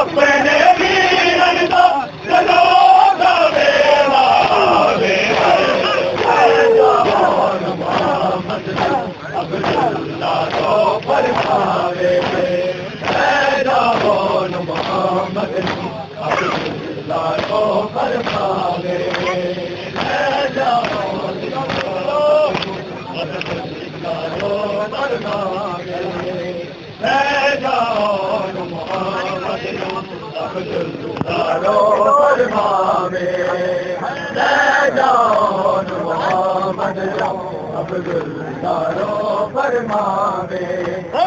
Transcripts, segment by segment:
اپنے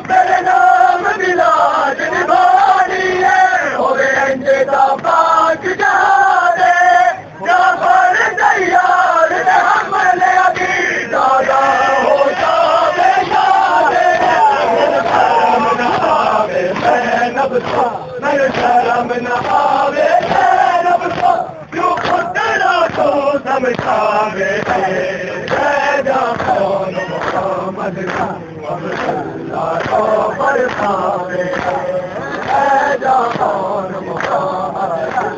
میرے نام بلاج نبھانی ہے ہوئے انجدہ پاک جانے جعفر تیار نے حملے ابھی دادا ہو جاوے شانے شرم نہ آوے میں نبسا میں شرم نہ آوے میں نبسا کیوں خود نہ تو سمجھاوے جا کون محمد کا برساوے جا کون محمد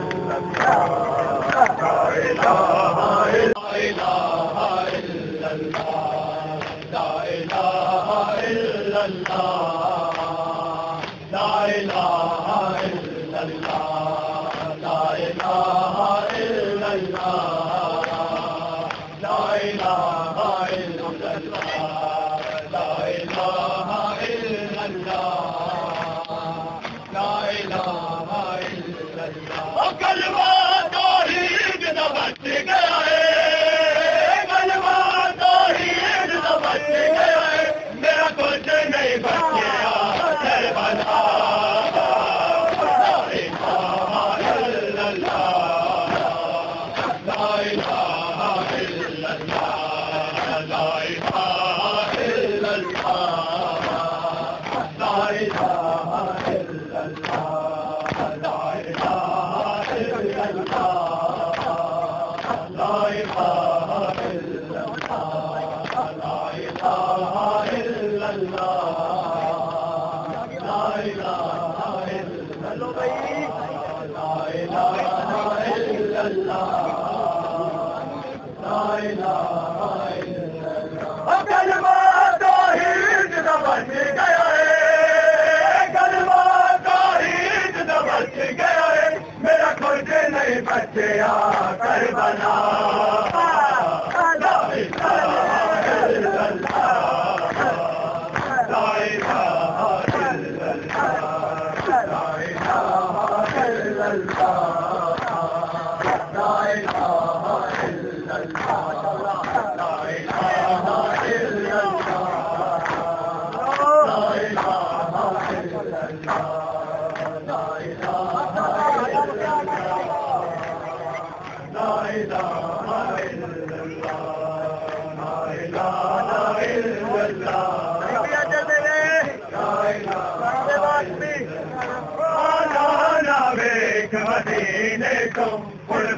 مدینے کو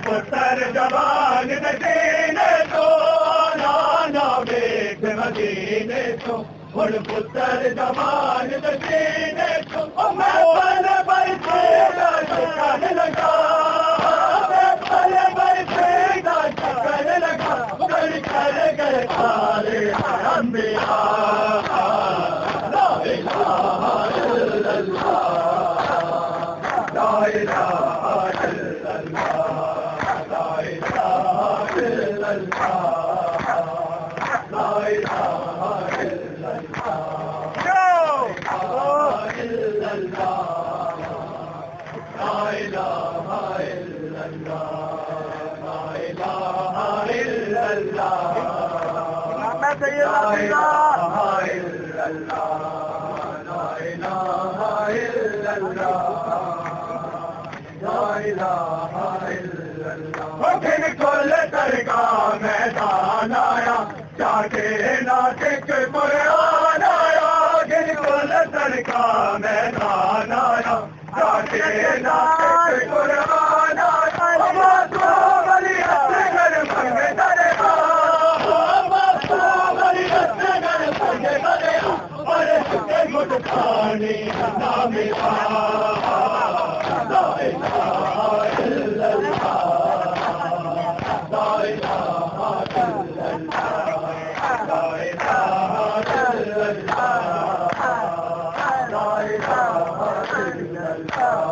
پتر جوان مدینے کو نانا بیگ مدینے کو پتر جوان مدینے کو میں پل بیٹھے گا لگا میں پل بیٹھے گا لگا کر کر سارے انبیاء لا الہ الا اللہ لا الہ الا اللہ لا الہ الا اللہ لا الہ الا کل درگاہ میدان آیا جاکے ناطق قرآن آیا گن کل درگاہ میدان آیا جاکے ناطق قرآن آیا معصوم علی اصغر منگے درگاہ معصوم علی اصغر منگے درگاہ اور کے گھٹ کھانی نام لا الہ الا اللہ لا الہ الا اللہ لا الہ الا اللہ لا الہ الا اللہ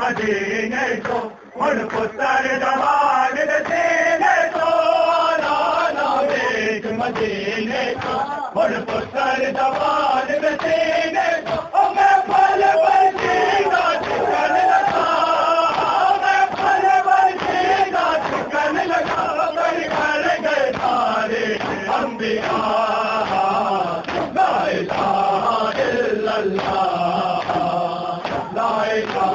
مدینے کو ان پتر جوان سینے کو لانا ایک مدینے کو ان پتر جوان سینے کو میں پھل برسی کا چکن لگا میں پھل برسی کا چکن لگا کر گئے سارے انبیاء لا الہ الا اللہ لا الہ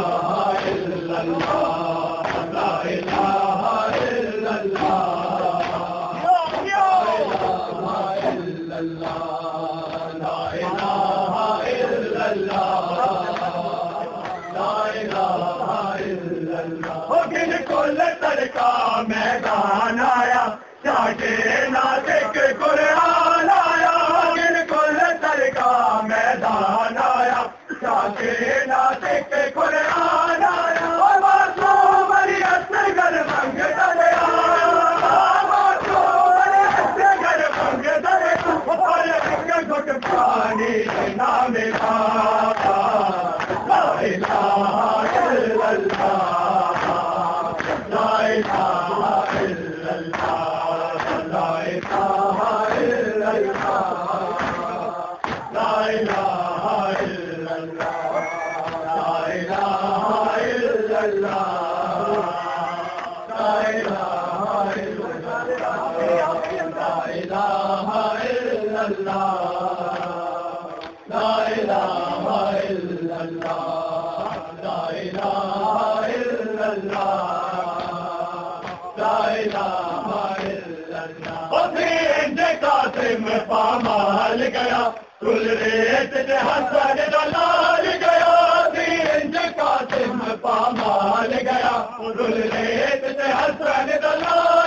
الا اللہ لا الہ الا اللہ لا الہ الا اللہ لا الہ الا اللہ ہو گن کل ترکا میدان آیا چاٹے ناطق قرآن آیا گن کل ترکا میدان آیا چاٹے ناطق قرآن آیا معصوم علی اصغر بنگ دریا معصوم علی اصغر بنگ دریا اور ایک گھٹ پانی نام کا لا الہ الا اللہ لا الہ الا اللہ لا الہ الا اللہ لا الہ الا اللہ لا الہ الا اللہ لا الہ الا اللہ لا الہ الا اللہ لا الہ الا اللہ لا الہ الا اللہ دین قاسم پامال گیا کل ریت حسن دلال گیا دین قاسم پامال ڈال گیا رول ریت سے حسن دلال